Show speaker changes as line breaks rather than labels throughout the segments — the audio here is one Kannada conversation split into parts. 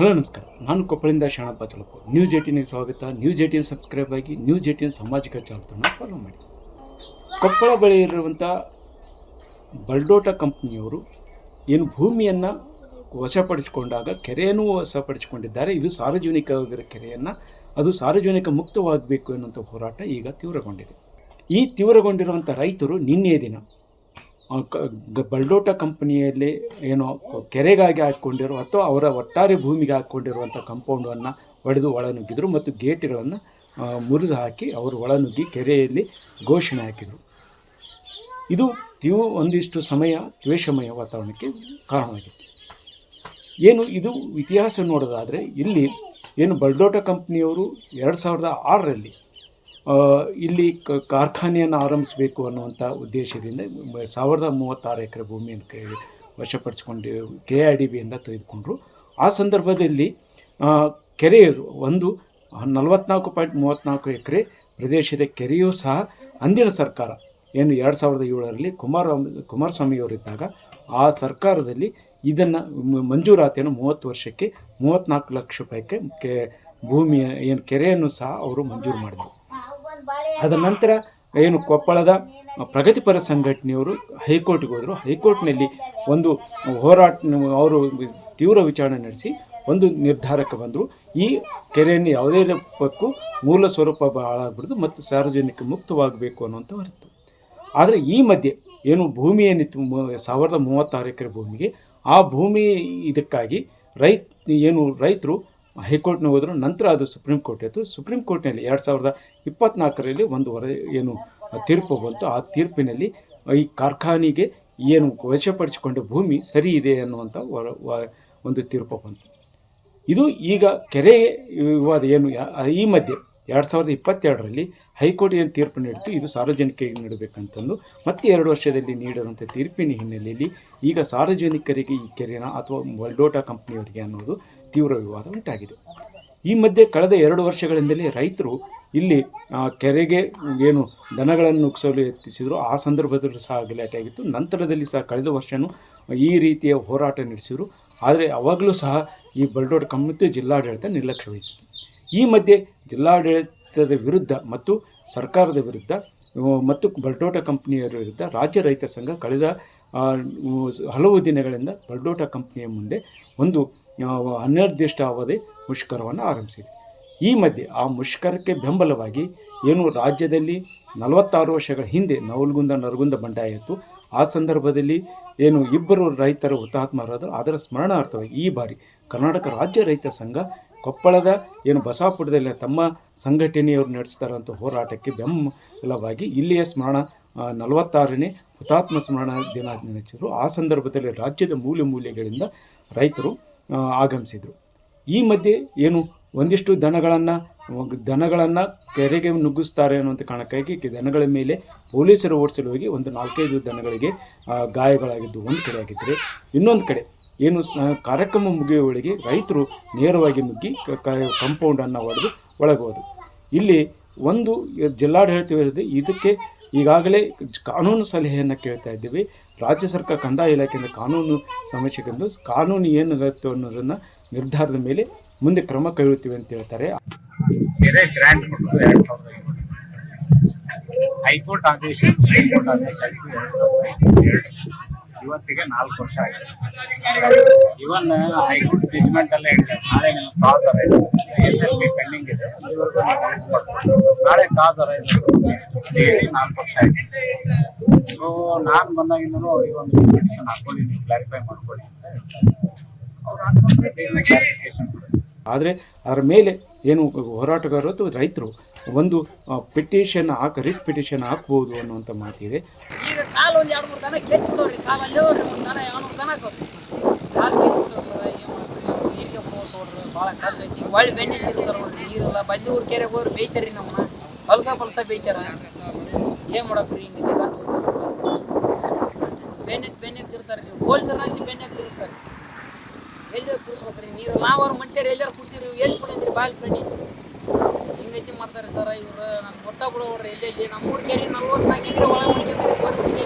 ಹಲೋ ನಮಸ್ಕಾರ, ನಾನು ಕೊಪ್ಪಳಿಂದ ಶರಣಪ್ಪ ಬಾಚಲಪ್ಪ. ನ್ಯೂಸ್ 18ಗೆ ಸ್ವಾಗತ. ನ್ಯೂಸ್ 18 ಸಬ್ಸ್ಕ್ರೈಬ್ ಆಗಿ ನ್ಯೂಸ್ 18 ಸಾಮಾಜಿಕ ಜಾಲತಾಣ ಫಾಲೋ ಮಾಡಿ. ಕೊಪ್ಪಳ ಬಳಿ ಇರುವಂಥ ಬಲ್ಡೋಟ ಕಂಪ್ನಿಯವರು ಏನು ಭೂಮಿಯನ್ನು ವಶಪಡಿಸಿಕೊಂಡಾಗ ಕೆರೆಯನ್ನು ವಶಪಡಿಸಿಕೊಂಡಿದ್ದಾರೆ. ಇದು ಸಾರ್ವಜನಿಕ ಕೆರೆಯನ್ನು ಅದು ಸಾರ್ವಜನಿಕ ಮುಕ್ತವಾಗಬೇಕು ಎನ್ನುವಂಥ ಹೋರಾಟ ಈಗ ತೀವ್ರಗೊಂಡಿದೆ. ಈ ತೀವ್ರಗೊಂಡಿರುವಂಥ ರೈತರು ನಿನ್ನೆ ದಿನ ಬಲ್ಡೋಟ ಕಂಪನಿಯಲ್ಲಿ ಏನೋ ಕೆರೆಗಾಗಿ ಹಾಕ್ಕೊಂಡಿರೋ ಅಥವಾ ಅವರ ಒಟ್ಟಾರೆ ಭೂಮಿಗೆ ಹಾಕ್ಕೊಂಡಿರುವಂಥ ಕಾಂಪೌಂಡನ್ನು ಒಡೆದು ಒಳನುಗ್ಗಿದ್ರು ಮತ್ತು ಗೇಟ್ಗಳನ್ನು ಮುರಿದು ಹಾಕಿ ಅವರು ಒಳನುಗ್ಗಿ ಕೆರೆಯಲ್ಲಿ ಘೋಷಣೆ ಹಾಕಿದರು. ಇದು ಒಂದಿಷ್ಟು ಸಮಯ ದ್ವೇಷಮಯ ವಾತಾವರಣಕ್ಕೆ ಕಾರಣವಾಗಿತ್ತು. ಇದು ಇತಿಹಾಸ ನೋಡೋದಾದರೆ ಇಲ್ಲಿ ಬಲ್ಡೋಟ ಕಂಪ್ನಿಯವರು 2006ರಲ್ಲಿ ಇಲ್ಲಿ ಕಾರ್ಖಾನೆಯನ್ನು ಆರಂಭಿಸಬೇಕು ಅನ್ನುವಂಥ ಉದ್ದೇಶದಿಂದ 1036 ಎಕರೆ ಭೂಮಿಯನ್ನು ವಶಪಡಿಸಿಕೊಂಡು KIDBಯಿಂದ ತೆಗೆದುಕೊಂಡರು. ಆ ಸಂದರ್ಭದಲ್ಲಿ ಕೆರೆಯು ಒಂದು 44.34 ಎಕರೆ ಪ್ರದೇಶದ ಕೆರೆಯೂ ಸಹ ಅಂದಿನ ಸರ್ಕಾರ 2007ರಲ್ಲಿ ಕುಮಾರಸ್ವಾಮಿಯವರಿದ್ದಾಗ ಆ ಸರ್ಕಾರದಲ್ಲಿ ಇದನ್ನು ಮಂಜೂರಾತಿಯನ್ನು 30 ವರ್ಷಕ್ಕೆ 34 ಲಕ್ಷ ರೂಪಾಯಿಗೆ ಭೂಮಿಯ ಕೆರೆಯನ್ನು ಸಹ ಅವರು ಮಂಜೂರು ಮಾಡಿದರು. ಅದ ನಂತರ ಕೊಪ್ಪಳದ ಪ್ರಗತಿಪರ ಸಂಘಟನೆಯವರು ಹೈಕೋರ್ಟ್ಗೆ ಹೋದರು. ಹೈಕೋರ್ಟ್ನಲ್ಲಿ ಒಂದು ಹೋರಾಟ ಅವರು ತೀವ್ರ ವಿಚಾರಣೆ ನಡೆಸಿ ಒಂದು ನಿರ್ಧಾರಕ್ಕೆ ಬಂದರು. ಈ ಕೆರೆಯನ್ನು ಯಾವುದೇ ರೂಪಕ್ಕೂ ಮೂಲ ಸ್ವರೂಪ ಹಾಳಾಗಬಾರ್ದು ಮತ್ತು ಸಾರ್ವಜನಿಕ ಮುಕ್ತವಾಗಬೇಕು ಅನ್ನುವಂಥ ಹೊರತು. ಆದರೆ ಈ ಮಧ್ಯೆ ಭೂಮಿ ಏನಿತ್ತು 1036 ಎಕರೆ ಭೂಮಿಗೆ, ಆ ಭೂಮಿ ಇದಕ್ಕಾಗಿ ರೈತರು ಹೈಕೋರ್ಟ್ನ ಹೋದರು. ನಂತರ ಅದು ಸುಪ್ರೀಂ ಕೋರ್ಟ್ ಆಯಿತು. ಸುಪ್ರೀಂ ಕೋರ್ಟ್ನಲ್ಲಿ 2024ರಲ್ಲಿ ಒಂದು ತೀರ್ಪು ಬಂತು. ಆ ತೀರ್ಪಿನಲ್ಲಿ ಈ ಕಾರ್ಖಾನೆಗೆ ವಶಪಡಿಸಿಕೊಂಡ ಭೂಮಿ ಸರಿ ಇದೆ ಅನ್ನುವಂಥ ಒಂದು ತೀರ್ಪು ಬಂತು. ಇದು ಈಗ ಕೆರೆ ವಿವಾದ ಈ ಮಧ್ಯೆ 2022ರಲ್ಲಿ ಹೈಕೋರ್ಟ್ ತೀರ್ಪು ನೀಡಿತು. ಇದು ಸಾರ್ವಜನಿಕರಿಗೆ ನೀಡಬೇಕಂತಂದು ಮತ್ತೆ 2 ವರ್ಷದಲ್ಲಿ ನೀಡಿರುವಂಥ ತೀರ್ಪಿನ ಹಿನ್ನೆಲೆಯಲ್ಲಿ ಈಗ ಸಾರ್ವಜನಿಕರಿಗೆ ಈ ಕೆರೆನ ಅಥವಾ ಬಲ್ಡೋಟ ಕಂಪ್ನಿಯವರಿಗೆ ಅನ್ನೋದು ತೀವ್ರ ವಿವಾದ ಉಂಟಾಗಿದೆ. ಈ ಮಧ್ಯೆ ಕಳೆದ 2 ವರ್ಷಗಳಿಂದಲೇ ರೈತರು ಇಲ್ಲಿ ಕೆರೆಗೆ ದನಗಳನ್ನು ನುಗ್ಗಿಸಲು ಯತ್ನಿಸಿದರು. ಆ ಸಂದರ್ಭದಲ್ಲೂ ಸಹ ಗಲಾಟೆ ಆಗಿತ್ತು. ನಂತರದಲ್ಲಿ ಸಹ ಕಳೆದ ವರ್ಷವೂ ಈ ರೀತಿಯ ಹೋರಾಟ ನಡೆಸಿದರು. ಆದರೆ ಅವಾಗಲೂ ಸಹ ಈ ಬಲ್ಡೋಟ ಕಂಪ್ನಿ ಜಿಲ್ಲಾಡಳಿತ ನಿರ್ಲಕ್ಷ್ಯ ವಹಿಸಿತು. ಈ ಮಧ್ಯೆ ಜಿಲ್ಲಾಡಳಿತದ ವಿರುದ್ಧ ಮತ್ತು ಸರ್ಕಾರದ ವಿರುದ್ಧ ಮತ್ತು ಬಲ್ಡೋಟ ಕಂಪ್ನಿಯವರ ವಿರುದ್ಧ ರಾಜ್ಯ ರೈತ ಸಂಘ ಕಳೆದ ಹಲವು ದಿನಗಳಿಂದ ಬಲ್ಡೋಟ ಕಂಪ್ನಿಯ ಮುಂದೆ ಒಂದು ಅನಿರ್ದಿಷ್ಟ ಅವಧಿ ಮುಷ್ಕರವನ್ನು ಆರಂಭಿಸಿದೆ. ಈ ಮಧ್ಯೆ ಆ ಮುಷ್ಕರಕ್ಕೆ ಬೆಂಬಲವಾಗಿ ರಾಜ್ಯದಲ್ಲಿ 46 ವರ್ಷಗಳ ಹಿಂದೆ ನರಗುಂದ ಬಂಡಾಯ ಇತ್ತು. ಆ ಸಂದರ್ಭದಲ್ಲಿ ಇಬ್ಬರು ರೈತರು ಹುತಾತ್ಮರಾದರು. ಅದರ ಸ್ಮರಣಾರ್ಥವಾಗಿ ಈ ಬಾರಿ ಕರ್ನಾಟಕ ರಾಜ್ಯ ರೈತ ಸಂಘ ಕೊಪ್ಪಳದ ಬಸಾಪುರದಲ್ಲಿ ತಮ್ಮ ಸಂಘಟನೆಯವರು ನಡೆಸ್ತಾರಂಥ ಹೋರಾಟಕ್ಕೆ ಬೆಂಬಲವಾಗಿ ಇಲ್ಲಿಯ ಸ್ಮರಣ 46ನೇ ಹುತಾತ್ಮ ಸ್ಮರಣ ದಿನ ನಡೆಸಿದರು. ಆ ಸಂದರ್ಭದಲ್ಲಿ ರಾಜ್ಯದ ಮೂಲೆಗಳಿಂದ ರೈತರು ಆಗಮಿಸಿದರು. ಈ ಮಧ್ಯೆ ಒಂದಿಷ್ಟು ದನಗಳನ್ನು ಕೆರೆಗೆ ನುಗ್ಗಿಸ್ತಾರೆ ಅನ್ನುವಂಥ ಕಾರಣಕ್ಕಾಗಿ ದನಗಳ ಮೇಲೆ ಪೊಲೀಸರು ಓಡಿಸಲು ಹೋಗಿ ಒಂದು 4-5 ದನಗಳಿಗೆ ಗಾಯಗಳಾಗಿದ್ದು ಒಂದು ಕಡೆ ಆಗಿದ್ದರೆ, ಇನ್ನೊಂದು ಕಡೆ ಕಾರ್ಯಕ್ರಮ ಮುಗಿಯುವವರೆಗೆ ರೈತರು ನೇರವಾಗಿ ನುಗ್ಗಿ ಕಾಂಪೌಂಡನ್ನು ಒಡೆದು ಒಳಗೋದು. ಇಲ್ಲಿ ಒಂದು ಜಿಲ್ಲಾಡಳಿತ ಇದಕ್ಕೆ ಈಗಾಗಲೇ ಕಾನೂನು ಸಲಹೆಯನ್ನು ಕೇಳ್ತಾ ಇದ್ದೀವಿ. ರಾಜ್ಯ ಸರ್ಕಾರ ಕಂದಾಯ ಇಲಾಖೆಯಿಂದ ಕಾನೂನು ಸಮೀಕ್ಷೆಗೆಂದು ಕಾನೂನು ಏನಾಗುತ್ತೆ ಅನ್ನೋದನ್ನು ನಿರ್ಧಾರದ ಮೇಲೆ ಮುಂದೆ ಕ್ರಮ ಕೈಗೊಳ್ಳುತ್ತೀವಿ ಅಂತ ಹೇಳ್ತಾರೆ.
ಹೈಕೋರ್ಟ್ ಆದೇಶ ಇವತ್ತಿಗೆ 4 ವರ್ಷ ಆಗಿದೆ. ಇವನ್ ಹೈಕೋರ್ಟ್ ಜಡ್ಜ್ಮೆಂಟ್ ಅಲ್ಲೇ ಹೇಳಿದ್ದಾರೆ, ನಾಳೆ ಕಾಸ್ ಅರೈಸ್ SLB ಪೆಂಡಿಂಗ್ ಇದೆ, ಇದುವರೆಗೂ ನಾಳೆ ಕಾಸ್ ಅರೈಸ್ 4 ವರ್ಷ ಆಗಿದೆ. ಸೊ ನಾನು ಬಂದಾಗಿಂದನೂ ಅವ್ರಿಗೆ ಒಂದು ಪಿಟಿಷನ್ ಹಾಕೊಳ್ಳಿ, ನೀವು ಕ್ಲಾರಿಫೈ ಮಾಡ್ಕೊಳ್ಳಿ ಅಂತ ಹೇಳ್ತಾರೆ. ಅವ್ರು ಹಾಕೊಂಡು ಕ್ಲಾರಿಫಿಕೇಶನ್.
ಆದರೆ ಅದರ ಮೇಲೆ ಹೋರಾಟಗಾರರು ರೈತರು ಒಂದು ರಿಟ್ ಪಿಟಿಷನ್ ಹಾಕ್ಬೋದು ಅನ್ನುವಂಥ ಮಾತಿದೆ.
ಈಗ ಕಾಲು ಒಂದು 2-3 ದನ ಕೆತ್ತಿ ಬಿಡೋರಿ, ಕಾಲಲ್ಲಿ ಒಂದು ದನ 200 ದನ ಕಾಲು ಕೆತ್ತಿ ಸರ್. ನೀರಿಗೆ ಹೋಸೋಡ್ರಿ ಭಾಳ ಕಷ್ಟ ಐತಿ. ಒಳ್ಳೆ ಬೆಣ್ಣೆ ತಿರ್ತಾರೆ ನೋಡ್ರಿ, ನೀರೆಲ್ಲ ಬಂದಿ ಊರು ಕೆರೆಗೆ ಹೋದ್ರೆ ಬೇಯ್ತಾರ್ರಿ ನಮ್ಮನ್ನ, ಪಲ್ಸ ಬೇಯ್ತಾರ. ಏನು ಮಾಡಕ್ರಿ ಹಿಂಗಿದೆ ಗಂಟು ಬೆಣ್ಣೆ ತಿರ್ತಾರೆ ರೀ. ಪೊಲೀಸರು ನಾಸಿ ಬೆಣ್ಣೆ ತಿರ್ಸ್ತಾರೆ. ಎಲ್ಲಿ ಕುಡಿಸ್ಬೇಕ್ರಿ ನೀರು? ನಾವ್ರು ಮನುಷ್ಯರು ಎಲ್ಲಾರು ಕುಡ್ತೀರಿ, ಎಲ್ಲಿ ಕುಡಿದ್ರಿ ಬಾಲ್ ಬೆಣ್ಣೆ ಹಿಂಗೈತಿ ಮಾಡ್ತಾರೆ ಸರ್ ಇವರು. ನಮ್ಮ ಹೊಟ್ಟ ಬಿಡೋಡ್ರಿ ಎಲ್ಲೆಲ್ಲಿ ನಮ್ಮೂರು ಕೆರೆ 44 ಎಕರೆ ಒಳಗೆ ಹೊಡಿತೀವಿ.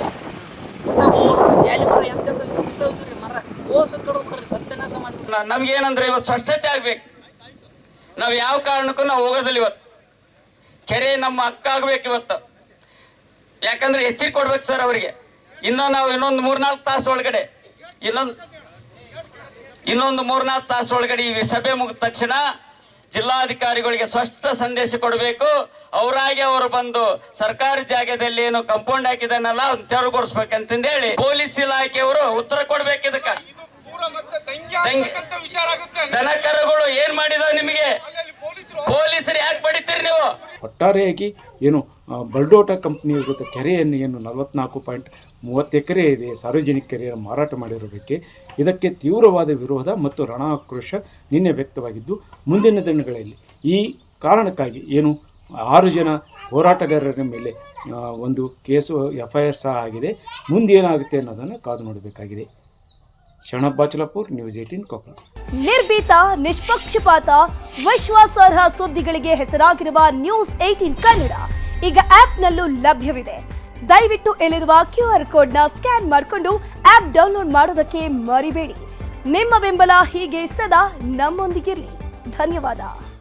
ಜಾಲಿ ಮರ ಎಂತೆಂತ ಇದ್ದೋಯ್ತು ರೀ, ಮರ ರೋಸ ಕಡ್ದು ಬಿಡ್ರಿ, ಸತ್ಯನಾಶ ಮಾಡಿ.
ನಮ್ಗೇನಂದ್ರೆ ಇವತ್ತು ಸ್ವಚ್ಛತೆ ಆಗ್ಬೇಕು. ನಾವು ಯಾವ ಕಾರಣಕ್ಕೂ ನಾವು ಹೋಗೋದಿಲ್ಲ. ಇವತ್ತು ಕೆರೆ ನಮ್ಮ ಹಕ್ಕ ಆಗ್ಬೇಕು ಇವತ್ತು. ಯಾಕಂದ್ರೆ ಎಚ್ಚರಿಕೆ ಕೊಡ್ಬೇಕು ಸರ್ ಅವರಿಗೆ. ಇನ್ನೊಂದು 3-4 ತಾಸು ಒಳಗಡೆ ಇನ್ನೊಂದು 3-4 ತಾಸು ಒಳಗಡೆ ಈ ಸಭೆ ಮುಗಿದ ತಕ್ಷಣ ಜಿಲ್ಲಾಧಿಕಾರಿಗಳಿಗೆ ಸ್ಪಷ್ಟ ಸಂದೇಶ ಕೊಡಬೇಕು. ಅವರಾಗಿ ಅವರು ಬಂದು ಸರ್ಕಾರಿ ಜಾಗದಲ್ಲಿ ಏನು ಕಂಪೌಂಡ್ ಹಾಕಿದನಲ್ಲ ಅದನ್ನ ತೆರವುಗೊಳಿಸ್ಬೇಕಂತಂದೇಳಿ ಪೊಲೀಸ್ ಇಲಾಖೆಯವರು ಉತ್ತರ ಕೊಡ್ಬೇಕು. ಇದಕ್ಕ ದನ ಕರುಗಳು ಏನ್ ಮಾಡಿದಾವ ನಿಮಗೆ? ಪೊಲೀಸರು ಯಾಕೆ ಬಡಿತೀರಿ ನೀವು?
ಒಟ್ಟಾರೆಯಾಗಿ ಏನು ಬಲ್ಡೋಟಾ ಕಂಪ್ನಿಯ ವಿರುದ್ಧ ಕೆರೆಯನ್ನು ಏನು 44.30 ಎಕರೆ ಇದೆ ಸಾರ್ವಜನಿಕ ಕೆರೆಯನ್ನು ಮಾರಾಟ ಮಾಡಿರೋದಕ್ಕೆ ಇದಕ್ಕೆ ತೀವ್ರವಾದ ವಿರೋಧ ಮತ್ತು ರಣಾಕ್ರೋಶ ನಿನ್ನೆ ವ್ಯಕ್ತವಾಗಿದ್ದು, ಮುಂದಿನ ದಿನಗಳಲ್ಲಿ ಈ ಕಾರಣಕ್ಕಾಗಿ ಏನು 6 ಜನ ಹೋರಾಟಗಾರರ ಮೇಲೆ ಒಂದು ಕೇಸು FIR ಸಹ ಆಗಿದೆ. ಮುಂದೇನಾಗುತ್ತೆ ಅನ್ನೋದನ್ನು ಕಾದು ನೋಡಬೇಕಾಗಿದೆ. ಶರಣಪ್ಪ ಬಾಚಲಾಪುರ್, ನ್ಯೂಸ್ 18 ಕೊಪ್ಪಳ.
ನಿರ್ಭೀತ, ನಿಷ್ಪಕ್ಷಪಾತ, ವಿಶ್ವಾಸಾರ್ಹ ಸುದ್ದಿಗಳಿಗೆ ಹೆಸರಾಗಿರುವ ನ್ಯೂಸ್ 18 ಕನ್ನಡ ಈಗ ಆಪ್ನಲ್ಲೂ ಲಭ್ಯವಿದೆ. ದಯವಿಟ್ಟು ಇಲ್ಲಿರುವ QR ಕೋಡ್ನ ಸ್ಕ್ಯಾನ್ ಮಾಡಿಕೊಂಡು ಆಪ್ ಡೌನ್ಲೋಡ್ ಮಾಡೋದಕ್ಕೆ ಮರಿಬೇಡಿ. ನಿಮ್ಮ ಬೆಂಬಲ ಹೀಗೆ ಸದಾ ನಮ್ಮೊಂದಿಗಿರಲಿ. ಧನ್ಯವಾದ.